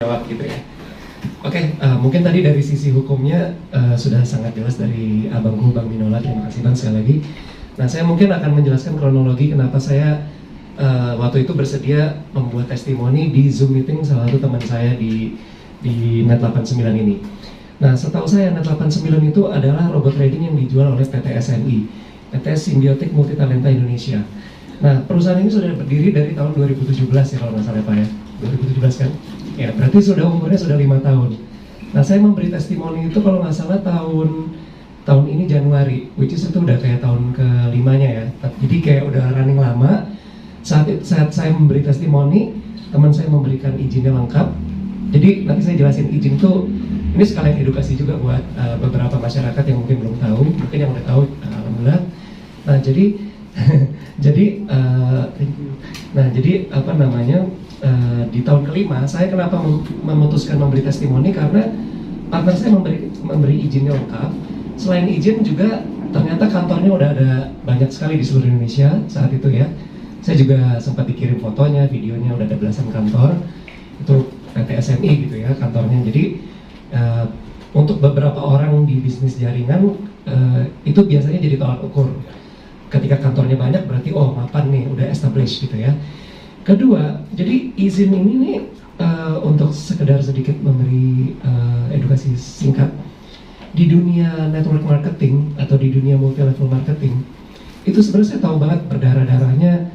jawab gitu ya. Oke, mungkin tadi dari sisi hukumnya sudah sangat jelas dari abangku Bang Minola. Terima kasih Bang sekali lagi. Nah, saya mungkin akan menjelaskan kronologi kenapa saya waktu itu bersedia membuat testimoni di Zoom meeting salah satu teman saya di Net 89 ini. Nah, setahu saya Net 89 itu adalah robot trading yang dijual oleh PT SMI, PT Symbiotic Multitalenta Indonesia. Nah, perusahaan ini sudah berdiri dari tahun 2017 ya kalau nggak salah Pak ya, 2017 kan? Ya, berarti umurnya sudah 5 tahun. Nah, saya memberi testimoni itu kalau nggak salah tahun ini Januari, which is itu udah kayak tahun ke-5-nya ya. Jadi kayak udah running lama. Saat saya memberi testimoni, teman saya memberikan izinnya lengkap. Jadi nanti saya jelasin izin tuh, ini sekalian edukasi juga buat beberapa masyarakat yang mungkin belum tahu, mungkin yang udah tahu, alhamdulillah. Nah, jadi jadi apa namanya, di tahun kelima saya kenapa memutuskan memberi testimoni, karena partner saya memberi izinnya lengkap. Selain izin juga ternyata kantornya udah ada banyak sekali di seluruh Indonesia saat itu ya. Saya juga sempat dikirim fotonya, videonya, udah ada belasan kantor. Itu PT SMI gitu ya kantornya. Jadi untuk beberapa orang di bisnis jaringan itu biasanya jadi tolak ukur. Ketika kantornya banyak berarti oh mapan nih, udah established gitu ya. Kedua, jadi izin ini nih untuk sekedar sedikit memberi edukasi singkat. Di dunia network marketing atau di dunia multi level marketing itu sebenarnya saya tahu banget berdarah-darahnya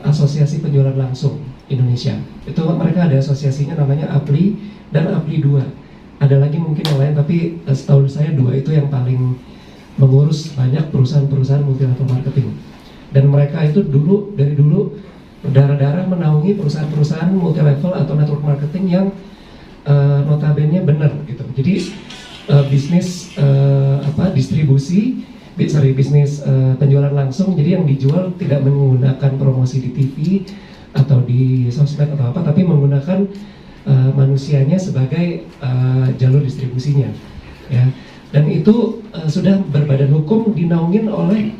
Asosiasi Penjualan Langsung Indonesia. Itu mereka ada asosiasinya namanya APLI dan APLI 2. Ada lagi mungkin yang lain, tapi setahu saya 2 itu yang paling mengurus banyak perusahaan-perusahaan multi level marketing. Dan mereka itu dari dulu berdarah-darah menaungi perusahaan-perusahaan multi level atau network marketing yang notabene benar gitu. Jadi bisnis bisnis penjualan langsung, jadi yang dijual tidak menggunakan promosi di TV atau di sosmed atau apa, tapi menggunakan manusianya sebagai jalur distribusinya ya. Dan itu sudah berbadan hukum dinaungin oleh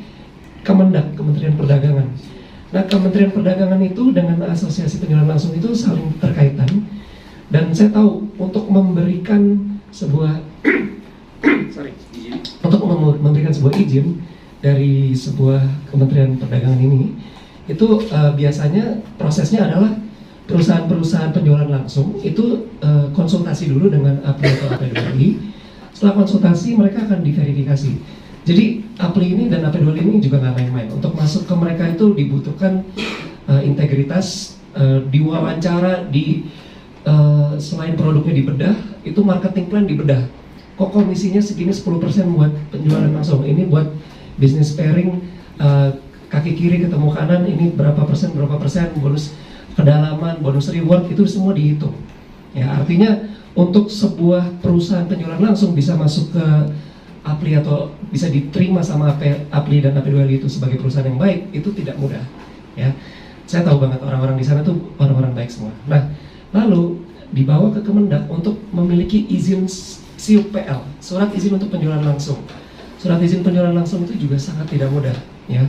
Kemendak, Kementerian Perdagangan. Nah, Kementerian Perdagangan itu dengan Asosiasi Penjualan Langsung itu saling terkaitan, dan saya tahu untuk memberikan sebuah memberikan sebuah izin dari sebuah Kementerian Perdagangan ini, itu biasanya prosesnya adalah perusahaan-perusahaan penjualan langsung itu konsultasi dulu dengan APLI atau AP2I. Setelah konsultasi mereka akan diverifikasi. Jadi APLI ini dan AP2I ini juga nggak main-main. Untuk masuk ke mereka itu dibutuhkan integritas, diwawancara, selain produknya dibedah, itu marketing plan dibedah. Kok komisinya segini 10% buat penjualan langsung, ini buat business pairing, kaki kiri ketemu kanan, ini berapa persen, bonus kedalaman, bonus reward, itu semua dihitung. Ya, artinya untuk sebuah perusahaan penjualan langsung bisa masuk ke APLI atau bisa diterima sama APLI dan AP2I itu sebagai perusahaan yang baik, itu tidak mudah. Ya, saya tahu banget orang-orang di sana tuh orang-orang baik semua. Nah, lalu dibawa ke Kemendak untuk memiliki izin SIUPL, surat izin untuk penjualan langsung. Surat izin penjualan langsung itu juga sangat tidak mudah, ya.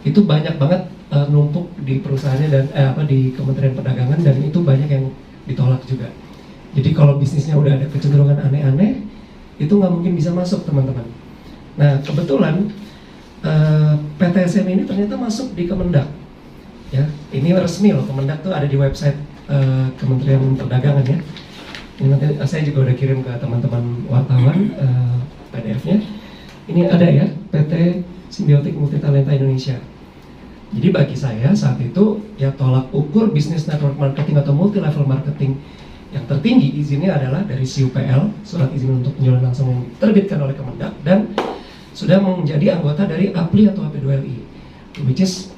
Itu banyak banget numpuk di perusahaannya dan di Kementerian Perdagangan, dan itu banyak yang ditolak juga. Jadi kalau bisnisnya udah ada kecenderungan aneh-aneh, itu nggak mungkin bisa masuk, teman-teman. Nah, kebetulan PT SMI ini ternyata masuk di Kemendak. Ya, ini resmi loh, Kemendak tuh ada di website Kementerian Perdagangan ya. Ini nanti saya juga udah kirim ke teman-teman wartawan PDF-nya. Ini ada ya, PT Symbiotic Multitalenta Indonesia. Jadi bagi saya saat itu ya tolak ukur bisnis network marketing atau multi level marketing yang tertinggi izinnya adalah dari SIUPL, surat izin untuk penjualan langsung yang diterbitkan oleh Kemendak, dan sudah menjadi anggota dari APLI atau AP2I, which is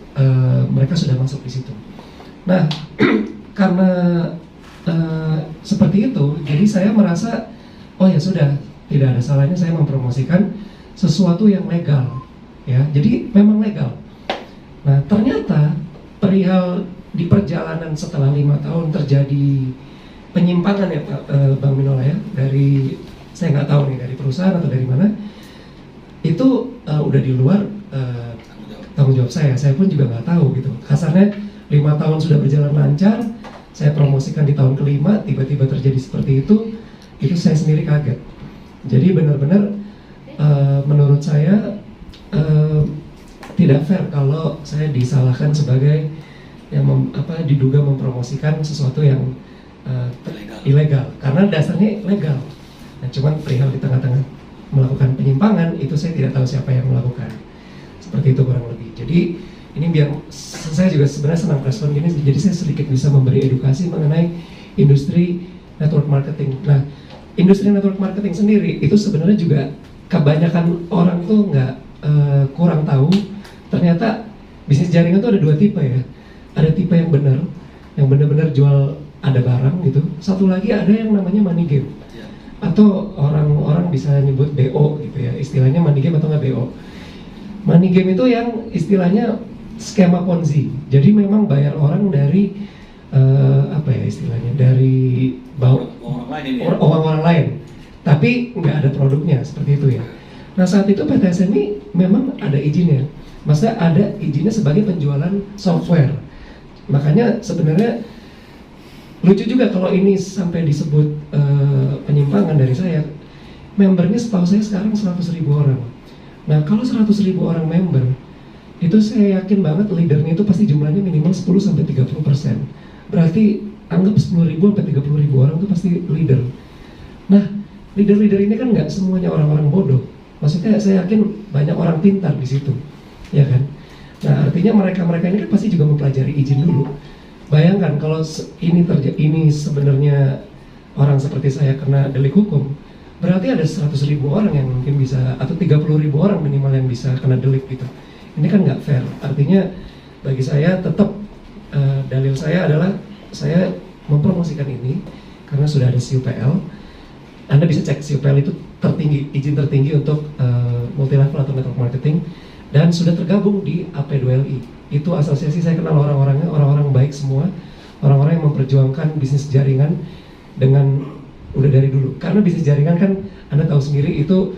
mereka sudah masuk di situ. Nah, karena seperti itu, jadi saya merasa oh ya sudah, tidak ada salahnya saya mempromosikan sesuatu yang legal, ya. Jadi memang legal. Nah, ternyata perihal di perjalanan setelah 5 tahun terjadi penyimpangan ya Pak Bang Minola ya, dari saya nggak tahu nih dari perusahaan atau dari mana, itu udah di luar tanggung jawab saya pun juga nggak tahu gitu. Kasarnya 5 tahun sudah berjalan lancar, saya promosikan di tahun kelima, tiba-tiba terjadi seperti itu saya sendiri kaget. Jadi benar-benar menurut saya tidak fair kalau saya disalahkan sebagai yang diduga mempromosikan sesuatu yang ilegal, karena dasarnya legal. Nah, cuman perihal di tengah-tengah melakukan penyimpangan itu saya tidak tahu siapa yang melakukan. Seperti itu kurang lebih. Jadi ini biar saya juga sebenarnya senang respon gini, jadi saya sedikit bisa memberi edukasi mengenai industri network marketing. Nah, industri network marketing sendiri itu sebenarnya juga kebanyakan orang tuh kurang tahu. Ternyata bisnis jaringan tuh ada dua tipe ya. Ada tipe yang benar, yang benar-benar jual ada barang gitu. Satu lagi ada yang namanya money game, atau orang-orang bisa nyebut BO gitu ya, istilahnya money game atau nggak BO. Money game itu yang istilahnya skema Ponzi. Jadi memang bayar orang dari istilahnya dari orang lain, tapi nggak ada produknya, seperti itu ya. Nah, saat itu PT SMI memang ada izinnya, maksudnya ada izinnya sebagai penjualan software. Makanya sebenarnya lucu juga kalau ini sampai disebut penyimpangan dari saya. Membernya setahu saya sekarang 100.000 orang. Nah, kalau 100.000 orang member, itu saya yakin banget leadernya itu pasti jumlahnya minimal 10-30%. Berarti anggap 10.000 sampai 30.000 orang itu pasti leader. Nah, leader-leader ini kan nggak semuanya orang-orang bodoh. Maksudnya saya yakin banyak orang pintar di situ, ya kan? Nah, artinya mereka-mereka ini kan pasti juga mempelajari izin dulu. Bayangkan kalau ini sebenarnya orang seperti saya kena delik hukum, berarti ada 100.000 orang yang mungkin bisa, atau 30.000 orang minimal yang bisa kena delik gitu. Ini kan nggak fair. Artinya bagi saya tetap dalil saya adalah saya mempromosikan ini karena sudah ada CUPL. Anda bisa cek CUPL itu tertinggi, izin tertinggi untuk multi level atau network marketing, dan sudah tergabung di AP2LI. Itu asosiasi, saya kenal orang-orangnya, orang-orang baik semua, orang-orang yang memperjuangkan bisnis jaringan dengan udah dari dulu. Karena bisnis jaringan kan Anda tahu sendiri itu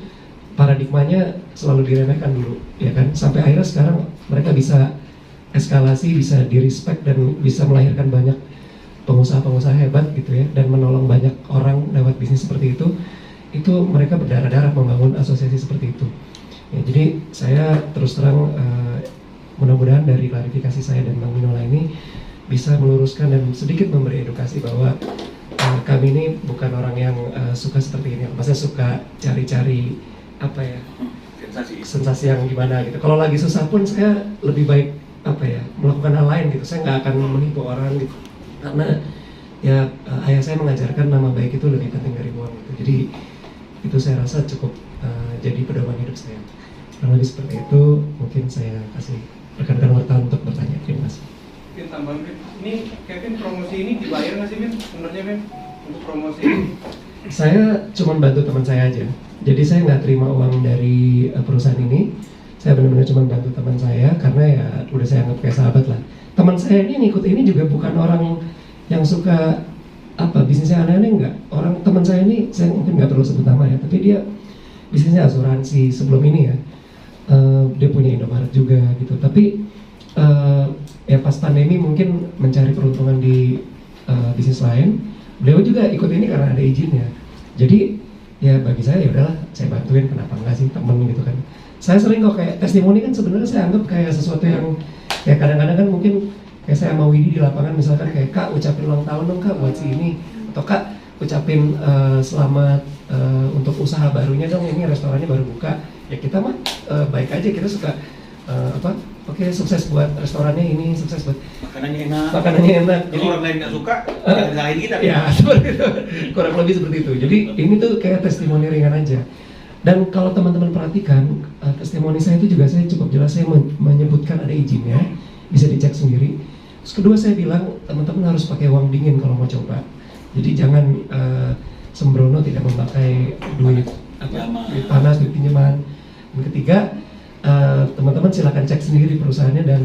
paradigmanya selalu diremehkan dulu, ya kan? Sampai akhirnya sekarang mereka bisa eskalasi, bisa di-respect dan bisa melahirkan banyak pengusaha-pengusaha hebat gitu ya, dan menolong banyak orang lewat bisnis seperti itu mereka berdarah-darah membangun asosiasi seperti itu. Ya, jadi saya terus terang mudah-mudahan dari klarifikasi saya dan Bang Minola ini bisa meluruskan dan sedikit memberi edukasi bahwa kami ini bukan orang yang suka seperti ini. Maksudnya suka cari-cari sensasi yang gimana gitu. Kalau lagi susah pun saya lebih baik melakukan hal lain gitu. Saya nggak akan menipu orang gitu. Karena ya ayah saya mengajarkan nama baik itu lebih penting dari uang gitu. Jadi itu saya rasa cukup jadi pedoman hidup saya. Kurang lebih seperti itu. Mungkin saya kasih rekan-rekan wartawan untuk bertanya. Terima kasih. Mungkin tambahan, ini Kevin promosi ini dibayar nggak sih, Vin? Sebenarnya, Vin, untuk promosi ini? Saya cuma bantu teman saya aja. Jadi saya nggak terima uang dari perusahaan ini. Saya benar-benar cuma bantu teman saya karena ya udah saya anggap kayak sahabat lah. Teman saya ini ngikut ini juga bukan orang yang suka bisnisnya aneh-aneh, enggak. Orang teman saya ini, saya mungkin nggak perlu sebut nama ya, tapi dia bisnisnya asuransi sebelum ini ya. Dia punya Indomaret juga gitu. Tapi ya pas pandemi mungkin mencari peruntungan di bisnis lain. Beliau juga ikut ini karena ada izinnya. Jadi ya bagi saya ya udahlah, saya bantuin, kenapa enggak sih, temen gitu kan. Saya sering kok kayak testimoni kan sebenarnya saya anggap kayak sesuatu yang ya kadang-kadang kan mungkin kayak saya sama Widi di lapangan misalkan kayak Kak ucapin ulang tahun dong Kak buat si ini, atau Kak ucapin selamat untuk usaha barunya dong, ini restorannya baru buka. Ya kita mah baik aja, kita suka oke, sukses buat restorannya ini, sukses buat makanannya enak. Jadi orang lain nggak suka, jangan salahin kita. Ya seperti itu, kurang lebih seperti itu. Jadi ini tuh kayak testimoni ringan aja. Dan kalau teman-teman perhatikan testimoni saya itu juga saya cukup jelas, saya menyebutkan ada izinnya, bisa dicek sendiri. Terus kedua saya bilang teman-teman harus pakai uang dingin kalau mau coba. Jadi jangan sembrono, tidak memakai duit panas, duit pinjaman. Dan ketiga, teman-teman silakan cek sendiri perusahaannya dan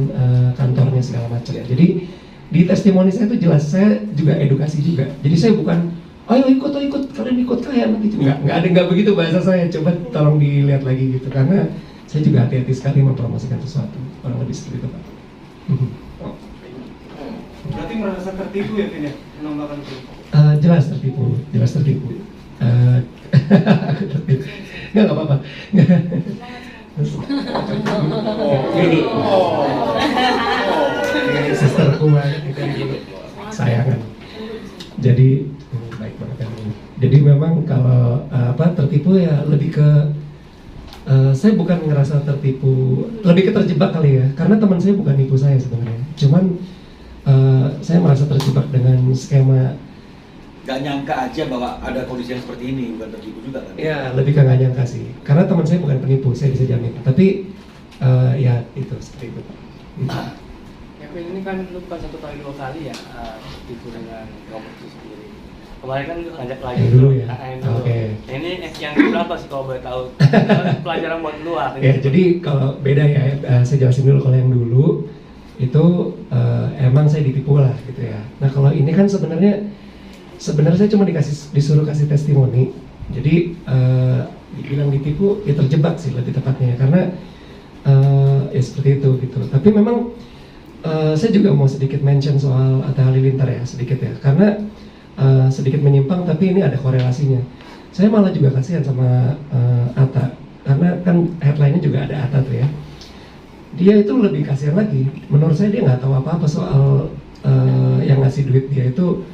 kantornya segala macam. Jadi di testimoni saya itu jelas, saya juga edukasi juga. Jadi saya bukan, ayo ikut, kalian ikut kaya nanti juga. Nggak begitu bahasa saya. Coba tolong dilihat lagi gitu, karena saya juga hati-hati sekali mempromosikan sesuatu. Orang lebih seperti itu Pak. Berarti merasa tertipu ya Vin ya menambahkan itu. Jelas tertipu. Aku tertipu. Nggak apa-apa. Ini sisterku banget itu sayangan. Jadi baik banget kan. Jadi memang kalau tertipu ya lebih ke saya bukan ngerasa tertipu, lebih ke terjebak kali ya. Karena teman saya bukan nipu saya sebenarnya. Cuman saya merasa terjebak dengan skema. Gak nyangka aja bahwa ada kondisi yang seperti ini, bukan tertipu juga kan? Ya, lebih ke nggak nyangka sih. Karena teman saya bukan penipu, saya bisa jamin. Tapi ya itu seperti itu. Kevin, ini kan lu bukan 1 kali 2 kali ya tertipu dengan promosi sendiri. Kemarin kan lu ngajak lagi Yang dulu ya? yang dulu. Oke. Ini yang berapa sih kalau boleh tahu? Pelajaran buat lu Ya, jadi kalau beda ya, saya jelasin dulu. Kalau yang dulu itu emang saya ditipu lah gitu ya. Nah kalau ini kan sebenarnya saya cuma disuruh kasih testimoni. Jadi dibilang ditipu ya terjebak sih lebih tepatnya, karena ya seperti itu gitu. Tapi memang saya juga mau sedikit mention soal Atta Halilintar ya, sedikit ya, karena sedikit menyimpang tapi ini ada korelasinya. Saya malah juga kasihan sama Atta, karena kan headline-nya juga ada Atta tuh ya. Dia itu lebih kasihan lagi. Menurut saya dia nggak tahu apa-apa soal yang ngasih duit dia itu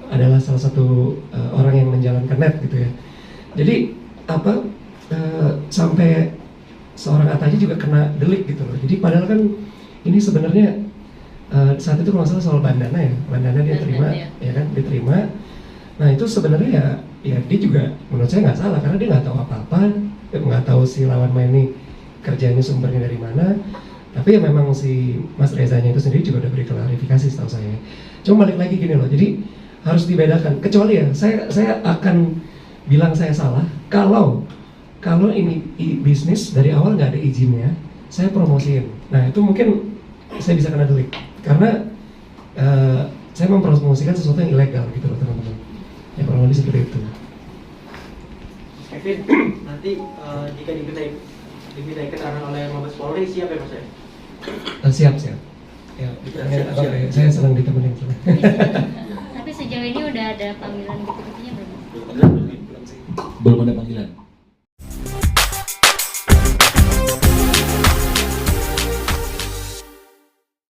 adalah salah satu orang yang menjalankan net gitu ya. Jadi sampai seorang Atta aja juga kena delik gitu loh. Jadi padahal kan ini sebenarnya saat itu kalau nggak salah soal bandana ya, bandana dia terima, ya kan, diterima. Nah itu sebenarnya ya dia juga menurut saya nggak salah, karena dia nggak tahu apa-apa, nggak tahu si lawan main ini kerjanya sumbernya dari mana. Tapi ya memang si Mas Rezanya itu sendiri juga udah beri klarifikasi setahu saya. Cuma balik lagi gini loh, jadi harus dibedakan. Kecuali ya, saya akan bilang saya salah kalau ini bisnis dari awal nggak ada izinnya, saya promosiin. Nah itu mungkin saya bisa kena delik, karena saya mempromosikan sesuatu yang ilegal gitu loh teman-teman. Ya kurang lebih seperti itu. Kevin, nanti jika dimintai keterangan oleh Mabes Polri siap ya Mas ya? Siap. Ya, saya senang ditemenin. Tapi sejauh ini udah ada panggilan gitu-gitunya belum? Belum ada panggilan.